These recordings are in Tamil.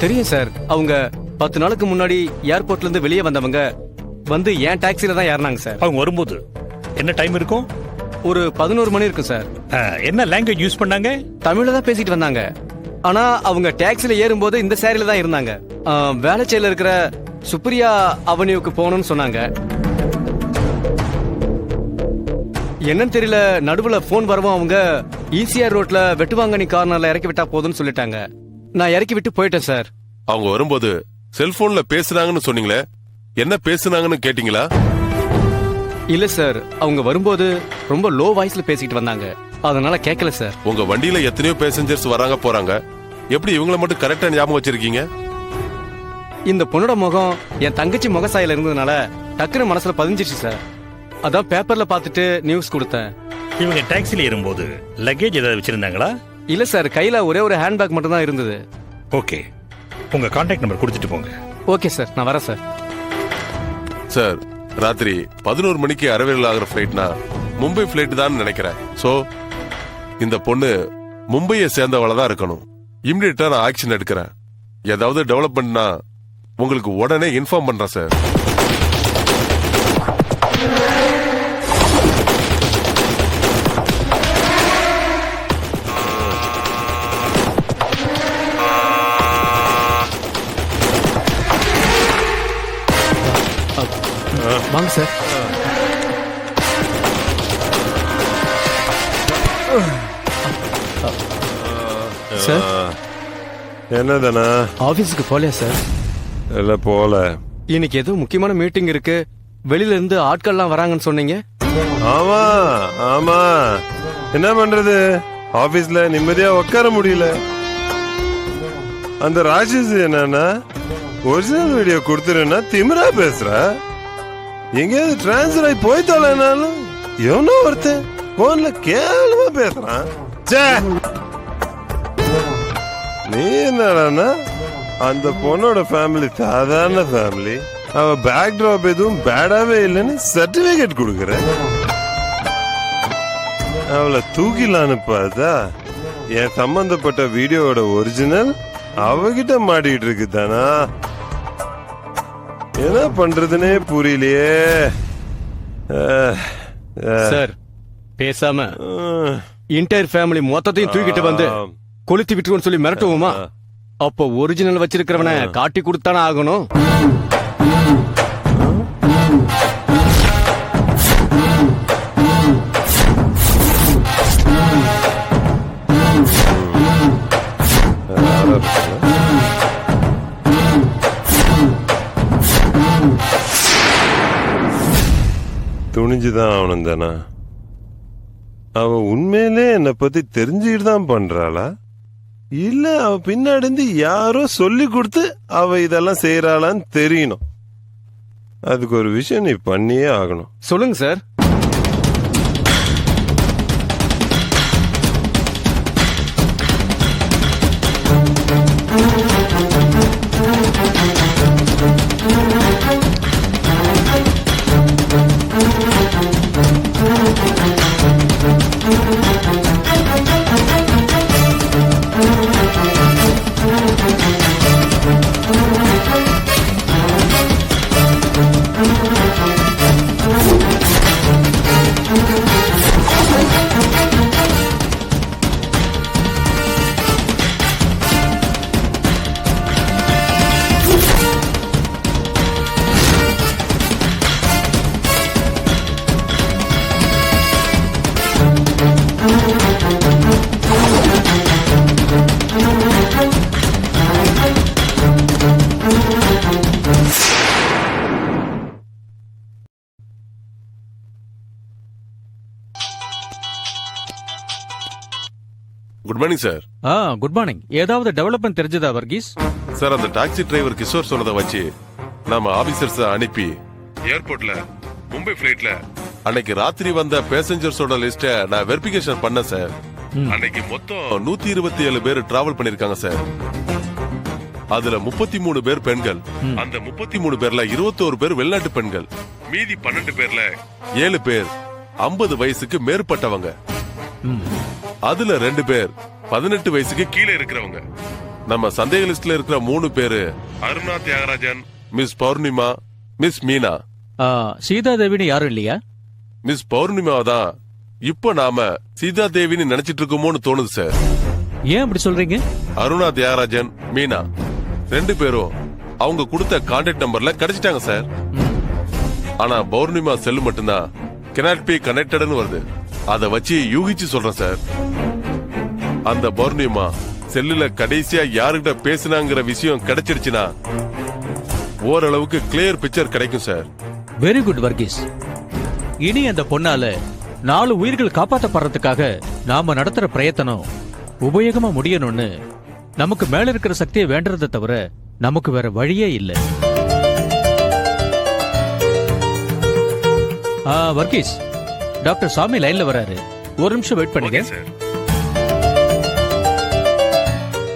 தெரியும் சார். அவங்க 10 நாளுக்கு முன்னாடி ஏர்போர்ட்ல இருந்து வெளியே வந்தவங்க வந்து என் டாக்ஸில தான் ஏறினாங்க சார். அவங்க வரும்போது என்ன டைம் இருக்கும்? ஒரு 11 மணி இருக்கும் சார். என்ன லாங்குவேஜ் யூஸ் பண்ணாங்க? தமிழ்ல தான் பேசிட்டு வந்தாங்க. ஆனா அவங்க டாக்ஸில ஏறும்போது இந்த சாரில தான் இருந்தாங்க. வேளச்சேரியில இருக்கிற சுப்ரியா அவென்யூக்கு போகணும்னு சொன்னாங்க. என்னன்னு தெரியல, நடுவுல போன் வரவும் அவங்க ஈசிஆர் ரோட்ல வெட்டுவாங்கனி கார்னர்ல இறக்கி விட்டா போதும்னு சொல்லிட்டாங்க. நான் இறக்கி விட்டு போயிட்டேன் சார். அவங்க வரும்போது செல்போன்ல பேசுனாங்கன்னு சொன்னீங்களே, என்ன பேசுனாங்கன்னு கேட்டீங்களா? இல்ல சார், அவங்க வரும்போது ரொம்ப லோ வாய்ஸ்ல பேசிட்டு வந்தாங்க, அதனால கேட்கல சார். உங்க வண்டியில எத்தனையோ பேசஞ்சர்ஸ் வராங்க போறாங்க, எப்படி இவங்கள மட்டும் கரெக்டா ஞாபகம் வச்சிருக்கீங்க? இந்த பொண்ணோட முகம் என் தங்கச்சி முகசாயில இருந்ததுனால டக்குனு மனசுல பதிஞ்சிச்சு சார். அதான் பேப்பர்ல பார்த்துட்டு நியூஸ் கொடுத்தேன். இவங்க டாக்ஸில ஏறும்போது லக்கேஜ் ஏதாவது வச்சிருந்தாங்களா? இல்ல சார், கையில ஒரே ஒரு ஹேண்ட்பேக் மட்டும் தான் இருந்தது. ஓகே, உங்க கான்டாக்ட் நம்பர் கொடுத்துட்டு போங்க. ஓகே சார், நான் வரேன் சார். சார், ராத்திரி 11 மணிக்கு அரைவேல் ஆகிற ஃபிளைட்னா மும்பை ஃபிளைட் தான் நினைக்கிறேன். சோ இந்த பொண்ணு மும்பையை சேர்ந்தவள தான் இருக்கணும். இமிடியேட்டா நான் ஆக்ஷன் எடுக்கிறேன். ஏதாவது டெவலப்மெண்ட்னா உங்களுக்கு உடனே இன்ஃபார்ம் பண்றேன் சார். வாங்க சார். சார், என்னதானா? ஆபீஸ்க்கு போலையா சார்? இல்ல போல. இன்னைக்கு ஏதோ முக்கியமான மீட்டிங் இருக்கு, வெளியில இருந்து ஆட்கள்லாம் வராங்கன்னு சொன்னீங்க. ஆமா ஆமா, என்ன பண்றது, ஆபீஸ்ல நிம்மதியா உட்கார முடியல. அந்த ராட்சஸ் என்னன்னா ஒரிஜினல் வீடியோ கொடுத்துருன்னா திமிரா பேசுற. எங்கேயாவது டிரான்ஸ்ஃபர் ஆகி போய்த்தாலும் எவனோ ஒருத்தன் போன்ல கேவலமா பேசுறான். நீ என்னடா, அந்த பொண்ணோட ஃபேமிலி சாதாரண ஃபேமிலி, அவ பேக் டிராப் எதுவும் பேடாவே இல்லைன்னு சர்டிபிகேட் கொடுக்கற. அவளை தூக்கிலான்னு பார்த்தா என் சம்பந்தப்பட்ட வீடியோவோட ஒரிஜினல் அவகிட்ட மாட்டிட்டு இருக்கு தானா. என்ன பண்றதுன்னே புரியலையே சார். பேசாம இன்டர் ஃபேமிலி மொத்தத்தையும் தூக்கிட்டு வந்து கொளுத்தி விட்டுருவோம்னு சொல்லி மிரட்டுவோமா? அப்போ ஒரிஜினல் வச்சிருக்கிறவனை காட்டி கொடுத்தானே ஆகணும். துணிஞ்சுதான் ஆகணும் தானா? அவ உண்மையிலே என்னை பத்தி தெரிஞ்சுக்கிட்டு தான் பண்றாளா, இல்ல அவ பின்னாடி இருந்து யாரோ சொல்லி கொடுத்து அவ இதெல்லாம் செய்யறாளான்னு தெரியணும். அதுக்கு ஒரு விஷயம் நீ பண்ணியே ஆகணும். சொல்லுங்க sir. Good morning sir. Good morning. ஏதாவது டெவலப்மெண்ட் தெரிஞ்சதா வர்கீஸ்? சார், அந்த டாக்ஸி டிரைவர் கிஷோர் சொன்னதை வச்சு நாம ஆபீசர்ஸ் அனுப்பி ஏர்போர்ட்ல மும்பை பிளைட்ல அன்னைக்கு ராத்திரி வந்த பேசஞ்சர்ஸோட லிஸ்ட நான் வெரிஃபிகேஷன் பண்ணேன் சார். அன்னைக்கு மொத்தம் 127 பேர் டிராவல் பண்ணிருக்காங்க சார். அதுல 33 பேர் பெண்கள். அந்த 33 பேர்ல 21 பேர் வெளிநாட்டு பெண்கள். மீதி 12 பேர்ல 7 பேர் 50 வயசுக்கு மேற்பட்டவங்க. அதுல 2 பேர் 18 வயசுக்கு கீழே இருக்கிறவங்க. நம்ம சந்தேக லிஸ்ட்ல இருக்கிற 3 பேரு அருணா தியாகராஜன், மிஸ் பௌர்ணிமா, மிஸ் மீனா. சீதா தேவின்னு யாரும் இல்லையா? மிஸ் பௌர்ணிமாவை தான் இப்போ நாம சீதா தேவின்னு நினைச்சிட்டு இருக்கோமோன்னு தோணுது சார். ஏன் அப்படி சொல்றீங்க? அருணா தியாகராஜன், மீனா 2 பேரும் அவங்க கொடுத்த கான்டாக்ட் நம்பர்ல கிடைச்சிட்டாங்க சார். ஆனா பௌர்ணிமா செல்லு மட்டும்தான் cannot be connectedனு வருது. அத வச்சு யூகிச்சு சொல்றேன் சார். அந்த பௌர்ணிமா செல்லுல கடைசியா யாருக்கிட்ட பேசினாங்கிற விஷயம் கிடைச்சிருச்சுன்னா ஓரளவுக்கு கிளியர் பிக்சர் கிடைக்கும் சார். Very good Varghese. இனி அந்த பொண்ணால 4 உயிர்கள் காப்பாற்றப்படுறதுக்காக நாம நடத்துற பிரயத்தனம் உபயோகமா முடியணும்னு நமக்கு மேல இருக்கிற சக்தியை வேண்டறதை தவிர நமக்கு வேற வழியே இல்லை. வர்கீஸ், டாக்டர் சாமி லைன்ல வராரு. ஒரு நிமிஷம் வெயிட் பண்ணுங்க. சார்.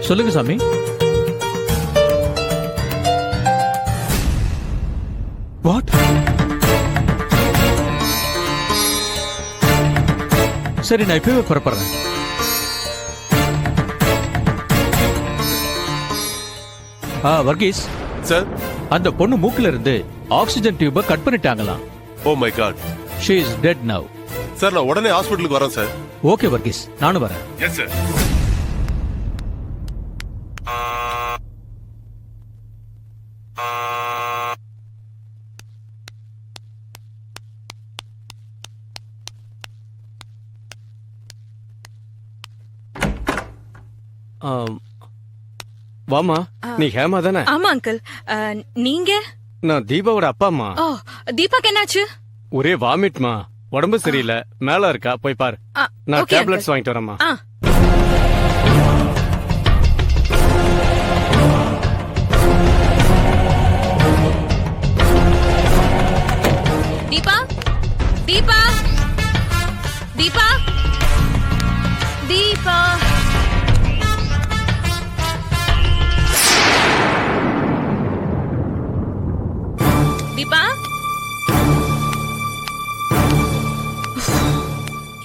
சொல்லுங்க சாமி. வாட்? சரி, நான் இப்பவே புறப்படுறேன். வர்கீஸ் சார், அந்த பொண்ணு மூக்குல இருந்து ஆக்சிஜன் டியூப கட் பண்ணிட்டாங்களாம். Oh my god. She is dead now. Sir, நான் உடனே ஹாஸ்பிட்டலுக்கு வரேன் சார். ஓகே வர்கீஸ், நானும் வரேன். Yes sir. வாமா, நீ ஹேமா தானே? ஆமா அங்கிள். நீங்க? நான் தீபாவோட அப்பா அம்மா. ஓ, தீபாக்கு என்னாச்சு? ஒரே வாமிட்மா, உடம்பு சரியில்லை, மேல இருக்கா, போய் பாரு. நான் okay, டேப்லெட்ஸ் uncle. வாங்கிட்டு வரேம்மா. தீபா, தீபா, தீபா, தீபா. தீபா,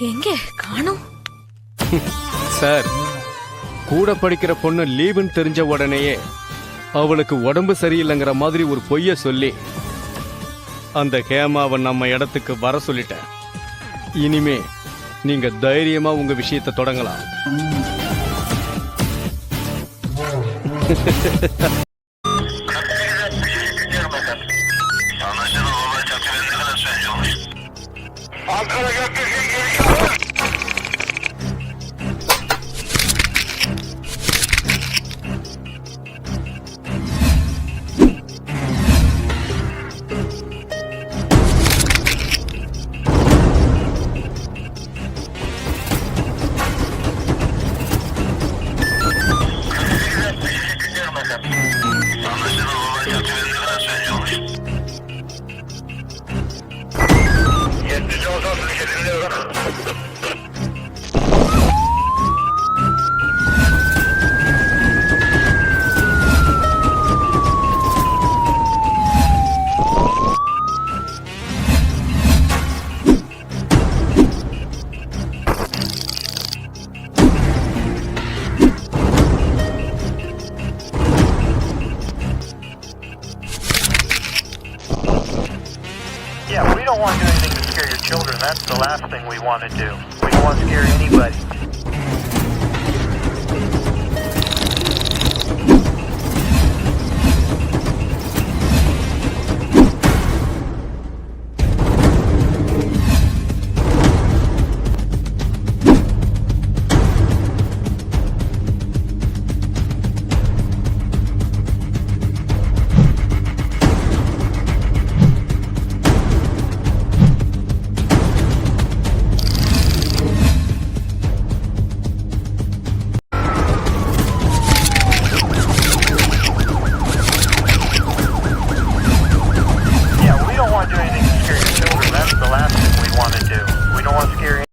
எங்க காணோம்? சார், கூட படிக்கிற பொண்ணு லீவுன்னு தெரிஞ்ச உடனேயே அவளுக்கு உடம்பு சரியில்லைங்கிற மாதிரி ஒரு பொய்ய சொல்லி அந்த ஹேமாவை நம்ம இடத்துக்கு வர சொல்லிட்டேன். இனிமே நீங்க தைரியமா உங்க விஷயத்தை தொடங்கலாம். Yeah, we don't want to do anything to scare your children. That's the last thing we want to do. We don't want to scare anybody.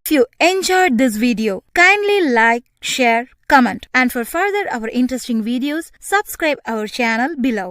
If you enjoyed this video, kindly like, share, comment, and for further our interesting videos, subscribe our channel below.